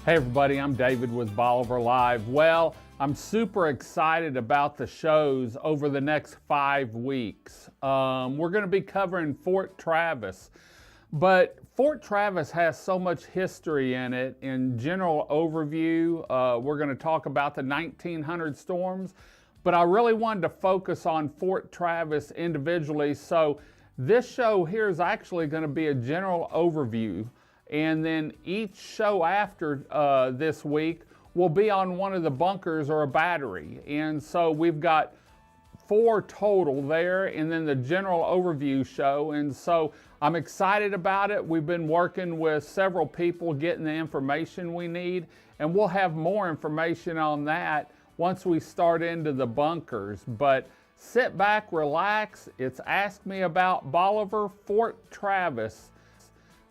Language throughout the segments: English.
Hey everybody, I'm David with Bolivar Live. Well, I'm super excited about the shows over the next 5 weeks. We're going to be covering Fort Travis, but Fort Travis has so much history in it. In general overview, we're going to talk about the 1900 storms, but I really wanted to focus on Fort Travis individually. So this show here is actually going to be a general overview. And then each show after this week will be on one of the bunkers or a battery. And so we've got 4 total there, and then the general overview show. And so I'm excited about it. We've been working with several people getting the information we need, and we'll have more information on that once we start into the bunkers. But sit back, relax. It's Ask Me About Bolivar, Fort Travis.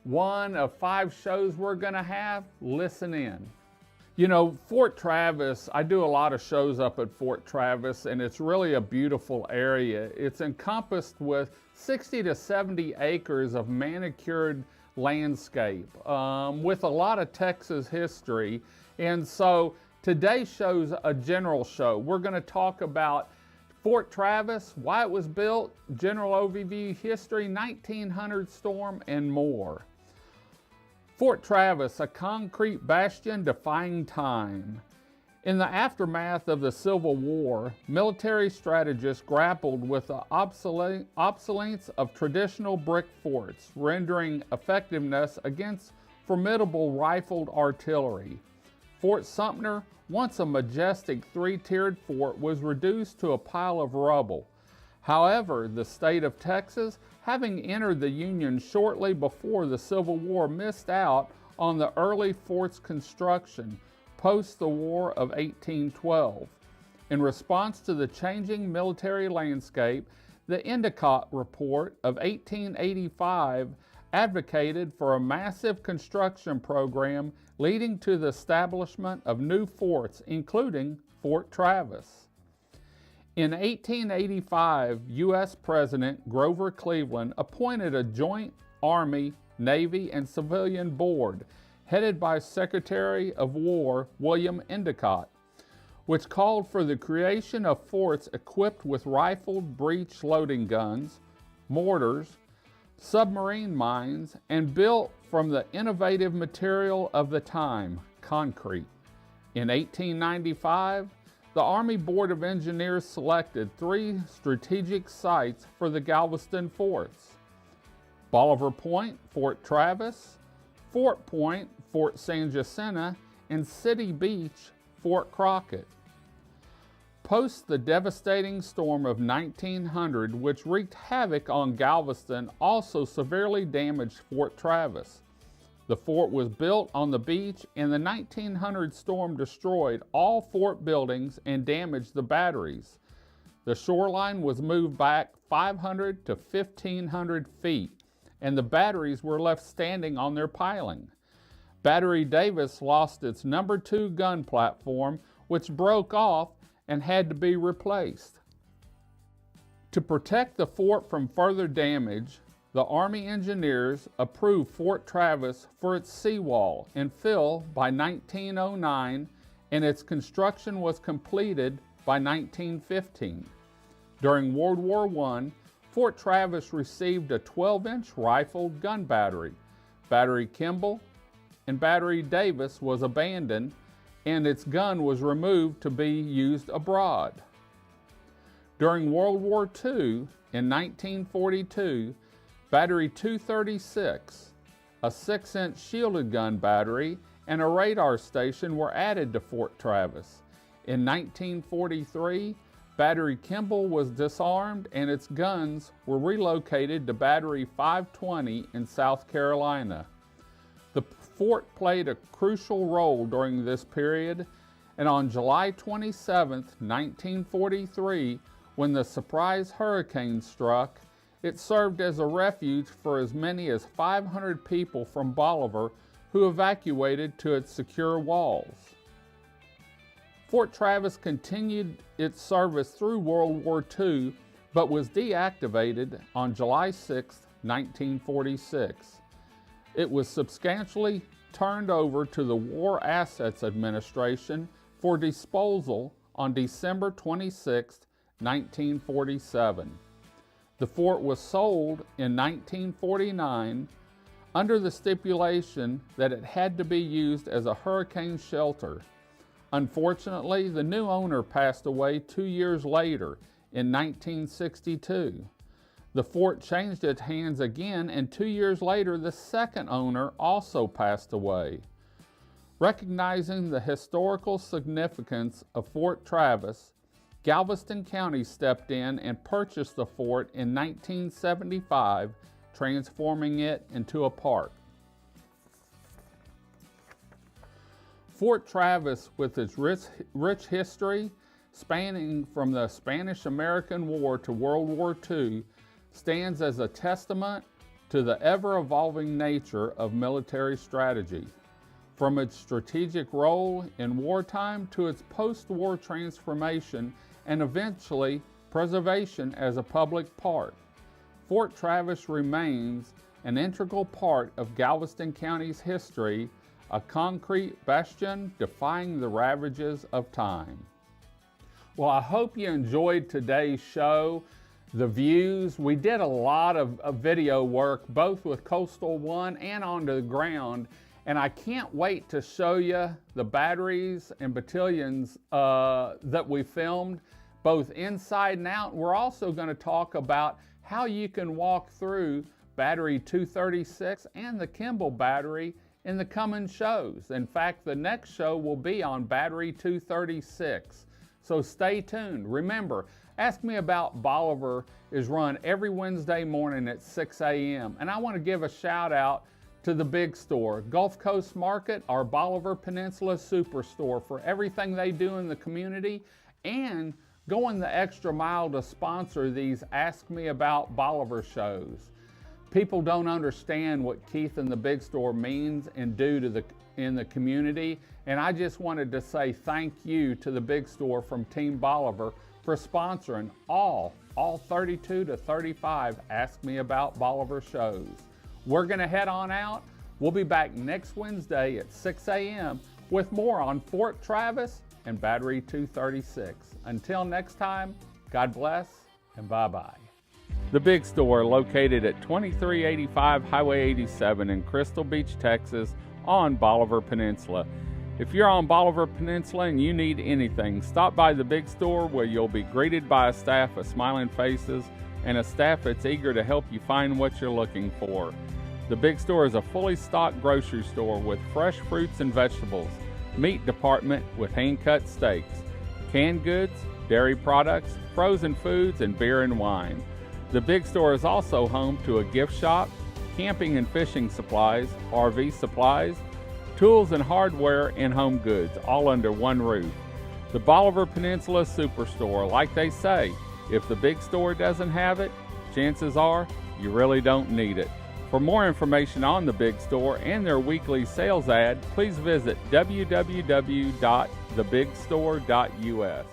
One of 5 shows we're going to have. Listen in. You know, Fort Travis, I do a lot of shows up at Fort Travis, and it's really a beautiful area. It's encompassed with 60 to 70 acres of manicured landscape with a lot of Texas history. And so today's show's a general show. We're going to talk about Fort Travis, why it was built, general overview, history, 1900 storm, and more. Fort Travis, a concrete bastion defying time. In the aftermath of the Civil War, military strategists grappled with the obsolescence of traditional brick forts, rendering effectiveness against formidable rifled artillery. Fort Sumter, once a majestic 3-tiered fort, was reduced to a pile of rubble. However, the state of Texas, having entered the Union shortly before the Civil War, missed out on the early fort's construction post the War of 1812. In response to the changing military landscape, the Endicott Report of 1885 advocated for a massive construction program leading to the establishment of new forts, including Fort Travis. In 1885, U.S. President Grover Cleveland appointed a joint Army, Navy, and civilian board headed by Secretary of War William Endicott, which called for the creation of forts equipped with rifled breech loading guns, mortars, submarine mines, and built from the innovative material of the time, concrete. In 1895, the Army Board of Engineers selected 3 strategic sites for the Galveston forts: Bolivar Point, Fort Travis; Fort Point, Fort San Jacinto; and City Beach, Fort Crockett. Post the devastating storm of 1900, which wreaked havoc on Galveston, also severely damaged Fort Travis. The fort was built on the beach, and the 1900 storm destroyed all fort buildings and damaged the batteries. The shoreline was moved back 500 to 1,500 feet, and the batteries were left standing on their piling. Battery Davis lost its number 2 gun platform, which broke off and had to be replaced. To protect the fort from further damage, the Army engineers approved Fort Travis for its seawall and fill by 1909, and its construction was completed by 1915. During World War I, Fort Travis received a 12-inch rifled gun battery. Battery Kimball and Battery Davis was abandoned, and its gun was removed to be used abroad. During World War II, in 1942, Battery 236, a 6-inch shielded gun battery, and a radar station were added to Fort Travis. In 1943, Battery Kimball was disarmed and its guns were relocated to Battery 520 in South Carolina. The fort played a crucial role during this period, and on July 27, 1943, when the surprise hurricane struck, it served as a refuge for as many as 500 people from Bolivar who evacuated to its secure walls. Fort Travis continued its service through World War II, but was deactivated on July 6, 1946. It was substantially turned over to the War Assets Administration for disposal on December 26, 1947. The fort was sold in 1949 under the stipulation that it had to be used as a hurricane shelter. Unfortunately, the new owner passed away 2 years later in 1962. The fort changed its hands again, and 2 years later, the second owner also passed away. Recognizing the historical significance of Fort Travis, Galveston County stepped in and purchased the fort in 1975, transforming it into a park. Fort Travis, with its rich history spanning from the Spanish-American War to World War II, stands as a testament to the ever-evolving nature of military strategy. From its strategic role in wartime to its post-war transformation and eventually preservation as a public park, Fort Travis remains an integral part of Galveston County's history, a concrete bastion defying the ravages of time. Well, I hope you enjoyed today's show. The views, we did a lot of video work, both with Coastal One and on the ground, and I can't wait to show you the batteries and battalions that we filmed, both inside and out. We're also going to talk about how you can walk through Battery 236 and the Kimball Battery in the coming shows. In fact, the next show will be on Battery 236, so stay tuned. Remember, Ask Me About Bolivar is run every Wednesday morning at 6 a.m. And I want to give a shout out to the big store, Gulf Coast Market, our Bolivar Peninsula Superstore, for everything they do in the community and going the extra mile to sponsor these Ask Me About Bolivar shows. People don't understand what Keith and the big store means and do to in the community, and I just wanted to say thank you to the big store from Team Bolivar for sponsoring all 32 to 35 Ask Me About Bolivar shows. We're gonna head on out. We'll be back next Wednesday at 6 a.m. with more on Fort Travis and Battery 236. Until next time, God bless and bye-bye. The Big Store, located at 2385 Highway 87 in Crystal Beach, Texas, on Bolivar Peninsula. If you're on Bolivar Peninsula and you need anything, stop by the Big Store, where you'll be greeted by a staff of smiling faces and a staff that's eager to help you find what you're looking for. The Big Store is a fully stocked grocery store with fresh fruits and vegetables, meat department with hand-cut steaks, canned goods, dairy products, frozen foods, and beer and wine. The Big Store is also home to a gift shop, camping and fishing supplies, RV supplies, tools and hardware, and home goods, all under one roof. The Bolivar Peninsula Superstore, like they say, if the Big Store doesn't have it, chances are you really don't need it. For more information on the Big Store and their weekly sales ad, please visit www.thebigstore.us.